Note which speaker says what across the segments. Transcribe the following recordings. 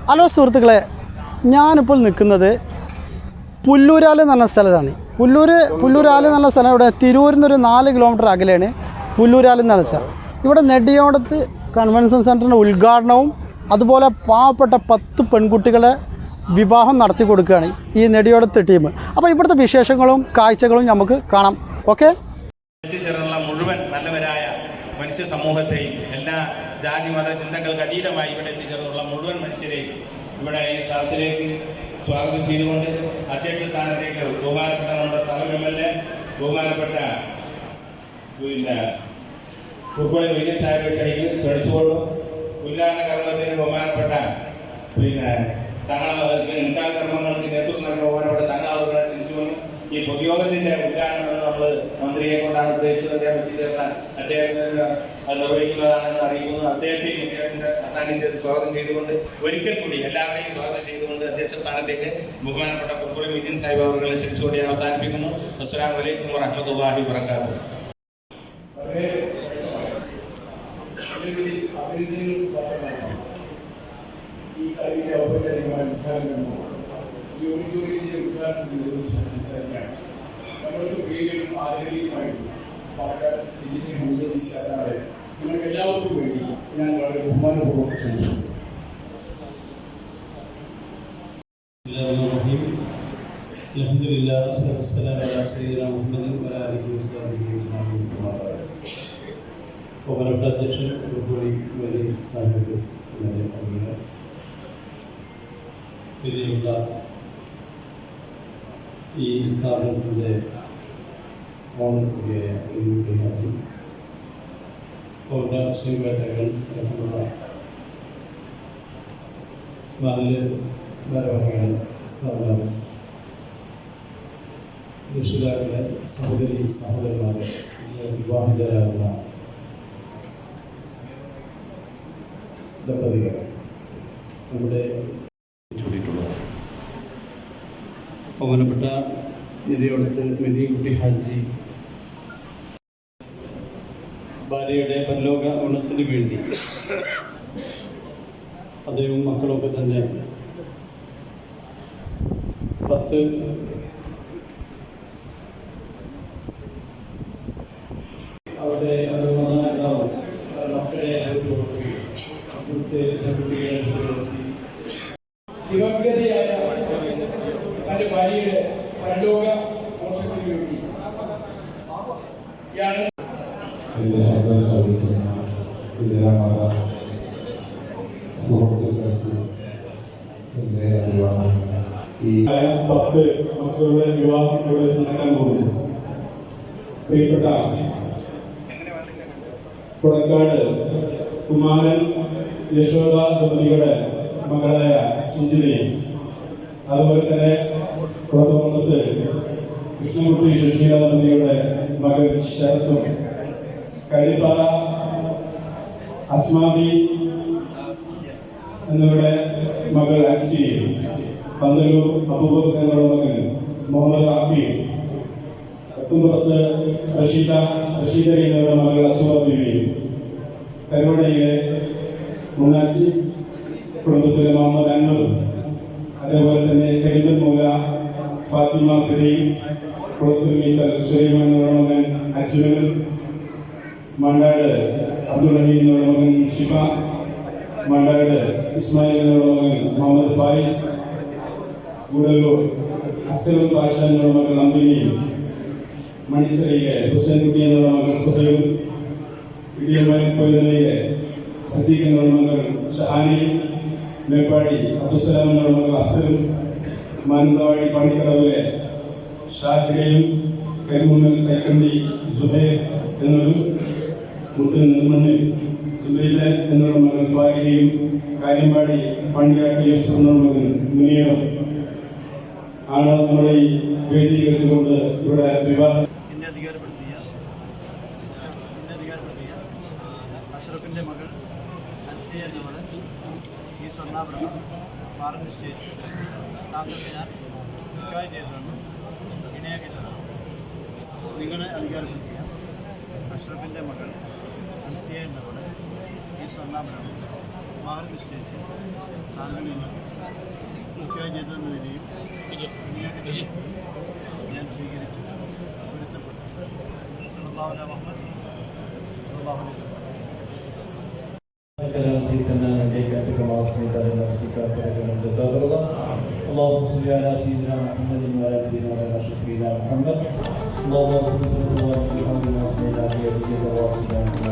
Speaker 1: Hello സുഹൃത്തുക്കളെ, ഞാനിപ്പോൾ നിൽക്കുന്നത് പുല്ലൂരാൽ എന്ന് പറഞ്ഞ സ്ഥലത്താണ്. പുല്ലൂരാൽ എന്ന് പറഞ്ഞ സ്ഥലം ഇവിടെ തിരൂരിൽ നിന്നൊരു 4 കിലോമീറ്റർ അകലെയാണ് പുല്ലൂരാൽ എന്ന് പറഞ്ഞ സ്ഥലം. ഇവിടെ നെടിയോടത്ത് കൺവെൻഷൻ സെൻറ്ററിൻ്റെ ഉദ്ഘാടനവും അതുപോലെ പാവപ്പെട്ട 10 പെൺകുട്ടികളെ വിവാഹം നടത്തി കൊടുക്കുകയാണ് ഈ നെടിയോടത്ത് ടീം. അപ്പോൾ ഇവിടുത്തെ വിശേഷങ്ങളും കാഴ്ചകളും നമുക്ക് കാണാം. ഓക്കെ,
Speaker 2: എത്തിച്ചേർന്നുള്ള മുഴുവൻ നല്ലവരായ മനുഷ്യ സമൂഹത്തെയും എല്ലാ ജാതി മത ചിന്തകൾക്ക് അതീതമായി ഇവിടെ എത്തിച്ചേർന്നുള്ള മുഴുവൻ മനുഷ്യരെയും ഇവിടെ ഈ സദസ്സിലേക്ക് സ്വാഗതം ചെയ്തുകൊണ്ട് അധ്യക്ഷ സ്ഥാനത്തേക്ക് ബഹുമാനപ്പെട്ട നമ്മുടെ സ്ഥലം MLA ബഹുമാനപ്പെട്ട പുൽപ്പള്ളി വൈദ്യൻ സാഹിബ് ക്ഷണിച്ചുകൊള്ളും. ഉദ്ഘാടന കർമ്മത്തിന് ബഹുമാനപ്പെട്ട നിക്കാഹ് കർമ്മങ്ങൾക്ക് നേതൃത്വം നൽകുന്ന ബഹുമാനപ്പെട്ട തങ്ങളെ ക്ഷണിച്ചുകൊള്ളും. ഈ പൊതുയോഗത്തിന്റെ ഉദ്ഘാടനം നമ്മൾ മന്ത്രിയെ കൊണ്ടാണ് ഉദ്ദേശിച്ചത്. അദ്ദേഹം എത്തിച്ചേർന്നാൽ അദ്ദേഹത്തിന് അത് നിർവഹിക്കുന്നതാണെന്ന് അറിയിക്കുന്നു. അദ്ദേഹത്തിന്റെ അസാന്നിധ്യത്തിൽ സ്വാഗതം ചെയ്തുകൊണ്ട് ഒരിക്കൽ കൂടി എല്ലാവരെയും സ്വാഗതം ചെയ്തുകൊണ്ട് അധ്യക്ഷ സ്ഥാനത്തേക്ക് ബഹുമാനപ്പെട്ട പുൽപ്പള്ളി വൈദ്യൻ സാഹിബ് അവരെ ക്ഷണിച്ചുകൊണ്ട് ഞാൻ അവസാനിപ്പിക്കുന്നു. അസ്സലാമു അലൈക്കും വറഹ്മത്തുള്ളാഹി വബറകാതുഹു.
Speaker 3: നമ്മൾക്ക് പ്രിയരും ആദരണീയമായിട്ടും പാലക്കാട് സിനിമ ഹംസ നിങ്ങൾക്ക് എല്ലാവർക്കും വേണ്ടി ഞാൻ വളരെ ബഹുമാനപൂർവ്വം ക്ഷണിച്ചു.
Speaker 4: അധ്യക്ഷൻ സാഹിബ് ഇതിലുള്ള ഈ സ്ഥാപനത്തിൻ്റെ ഓണർ കൂടിയായ സിംഗേട്ടകൾ അടക്കമുള്ള 4 ഭാരവാഹികൾ, സ്ഥാപനം രക്ഷിതാക്കളെ, സഹോദരന്മാരെ, വിവാഹിതരാകുന്ന ദമ്പതികൾ നമ്മുടെ ചൂടിയിട്ടുള്ളതാണ്. ബഹുമാനപ്പെട്ട നെടിയോടത്ത് മെദീൻകുട്ടി ഹാജി ഭാര്യയുടെ പരലോക ഗുണത്തിന് വേണ്ടി അദ്ദേഹവും മക്കളൊക്കെ തന്നെ 10 അവരുടെ മക്കളെ
Speaker 3: ദിവംഗതയായ തന്റെ ഭാര്യയുടെ പരലോക മോക്ഷത്തിന് വേണ്ടി
Speaker 5: എൻ്റെ ശബ്ദം ശ്രമിക്കുന്ന വിദ്യാമാത സുഹൃത്തുക്കൾക്ക് എൻ്റെ അഭിവാദനങ്ങൾ. ഈ
Speaker 4: 10 മക്കളുടെ വിവാഹം ഇവിടെ നടക്കാൻ പോകുന്നു. പ്രിയപ്പെട്ട കൊടക്കാട് കുമാരൻ യശോദ ദമ്പതികളുടെ മകളായ സിഞ്ചിനെയും അതുപോലെ തന്നെ കുളത്തോളത്ത് കൃഷ്ണൻകുട്ടി സുശീല ദമ്പതികളുടെ മകൻ ശരത്തും, കരിപ്പാറ അസ്മാബി എന്നിവരുടെ മകൾ അക്സിയും, പന്തലൂർ അബൂബക്കർ എന്നിവരുടെ മകൻ മുഹമ്മദ് ആഫിയും, കത്തുംപുറത്ത് റഷീദ എന്നിവരുടെ മകൾ അസുവ ബീവിയും, കരുവടയിലെ മുന്നാച്ചി കുടുംബത്തിലെ മുഹമ്മദ് അൻവറും, അതേപോലെ തന്നെ കരിമ്പൻമൂല ഫാത്തിമ ഫിദയും, കുളത്തൂർ മീത്തൽ സുലൈമാൻ എന്നിവരുടെ മകൻ അജ്മലും, മണ്ടാട് അബ്ദുൾ റഹീം എന്നിവരുടെ മകൻ ഷിഫ, മണ്ടാട് ഇസ്മായിൽ എന്നിവരുടെ മകൻ മുഹമ്മദ് ഫായിസ്, ഗൂഡല്ലൂർ അസ്കറുൽ പാഷ എന്നിവരുടെ മകൾ അമ്പിനിയും, മണിച്ചരയിലെ ഹുസൈൻകുട്ടി എന്നിവരുടെ മകൾ സുഹൈബും, ഇടിയമ്മയിലെ സദീഖ് എന്നിവരുടെ മകൾ ഷഹാനിയും, മേപ്പാടി അബ്ദുസലാം എന്നിവരുടെ മകൾ അഫ്സലും, മാനന്തവാടി പണിക്കടവിലെ ഷാഹിദയും, കരിമുന്നൽ കൈക്കണ്ടി സുഹൈർ എന്നൊരു മുന്നിൽ സുബൈലെ എന്നുള്ള മകൻ സ്വാഗതയും, കാര്യമ്പാടി പണ്ടിയാട്ടി യൂസഫ് എന്ന മകൻ മുനിയറും ആണ് നമ്മളെ ഈ വേദീകരിച്ചുകൊണ്ട് ഇവിടെ വിവാഹം
Speaker 1: അഷ്റഫിൻ്റെ മകൾ അൻസിയ എന്നവൾ ഈ സ്വർണ്ണാഭരണം മാറി നിശ്ചയിച്ചു താങ്കൾക്ക് ഞാൻ നിക്കാഹ് ചെയ്തു തന്നു, ഇണയാക്കി തന്നു. നിങ്ങളെ അധികാരപ്പെടുത്തിയ അഷ്റഫിൻ്റെ മകൾ അൻസിയ എന്നവൾ ഈ സ്വർണ്ണാഭരണം
Speaker 6: बाहर के स्टेज सार्वजनिक मुख्य ചെയ്തതെന്ന നിലയിൽ ഞാൻ സ്വീകരിച്ചു പൊരുത്തപ്പെട്ടു സല്ലല്ലാഹു അലൈഹി മുഹമ്മദ് സല്ലല്ലാഹു അലൈഹി വസല്ലം
Speaker 7: سيدنا عليك كما صليت على نفسك وعلى ترضى اللهم صل على سيدنا محمد وعلى سيدنا سيدنا محمد اللهم صل على محمد وعلى سيدنا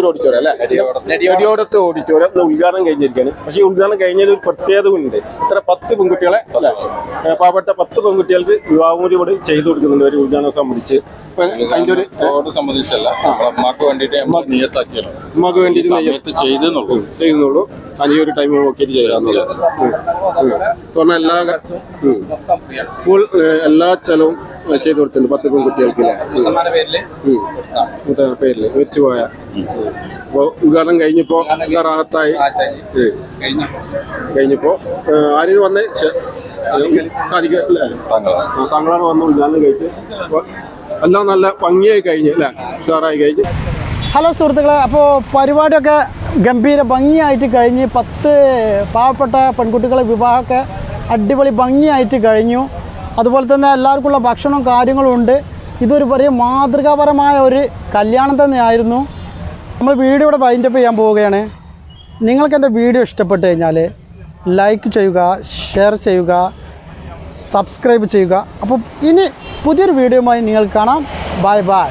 Speaker 4: ഓഡിറ്റോറിയം അല്ലേ? നെടിയോടത്ത് ഓഡിറ്റോറിയം ഉദ്ഘാടനം കഴിഞ്ഞിരിക്കുകയാണ്. പക്ഷേ ഈ ഉദ്ഘാടനം കഴിഞ്ഞതിൽ ഒരു പ്രത്യേകത ഉണ്ട്. ഇത്ര 10 പെൺകുട്ടികളെ അല്ലെ, പാവപ്പെട്ട 10 പെൺകുട്ടികൾക്ക് വിവാഹമൂലി കൂടി ചെയ്തു കൊടുക്കുന്നുണ്ട് ഒരു ഉദ്ഘാടനം സംബന്ധിച്ച്. അതിന്റെ ഒരു
Speaker 8: സംബന്ധിച്ചല്ല, അമ്മക്ക് വേണ്ടിയിട്ട്
Speaker 4: ഉമ്മക്ക് വേണ്ടിയിട്ട് ചെയ്യുന്നുള്ളൂ. അതിന് ഒരു ടൈം നോക്കിയിട്ട് ചെയ്യാറുള്ളത്. സ്വർണ്ണ എല്ലാ ചെലവും ചെയ്തു കൊടുത്തിട്ടുണ്ട് 10 പെൺകുട്ടികൾക്ക് പേരില് മരിച്ചുപോയ. അപ്പോൾ ഉദ്ഘാടനം കഴിഞ്ഞപ്പോ റാഹത്തായി കഴിഞ്ഞപ്പോ ആരും വന്ന് സാധിക്കില്ലേ, തങ്ങളാണ് വന്ന് ഉദ്ഘാടനം കഴിച്ച് എല്ലാം നല്ല ഭംഗിയായി കഴിഞ്ഞ് അല്ലേ, ഉഷാറായി കഴിഞ്ഞ്.
Speaker 1: ഹലോ സുഹൃത്തുക്കളെ, അപ്പോൾ പരിപാടിയൊക്കെ ഗംഭീര ഭംഗിയായിട്ട് കഴിഞ്ഞ് 10 പാവപ്പെട്ട പെൺകുട്ടികളെ വിവാഹമൊക്കെ അടിപൊളി ഭംഗിയായിട്ട് കഴിഞ്ഞു. അതുപോലെ തന്നെ എല്ലാവർക്കുള്ള ഭക്ഷണവും കാര്യങ്ങളും ഉണ്ട്. ഇതൊരു വലിയ മാതൃകാപരമായ ഒരു കല്യാണം തന്നെയായിരുന്നു. നമ്മൾ വീഡിയോ ഇവിടെ വൈൻഡപ്പ് ചെയ്യാൻ പോവുകയാണ്. നിങ്ങൾക്ക് എൻ്റെ വീഡിയോ ഇഷ്ടപ്പെട്ട് കഴിഞ്ഞാൽ ലൈക്ക് ചെയ്യുക, ഷെയർ ചെയ്യുക, സബ്സ്ക്രൈബ് ചെയ്യുക. അപ്പോൾ ഇനി പുതിയൊരു വീഡിയോയുമായി നിങ്ങൾക്ക് കാണാം. Bye bye.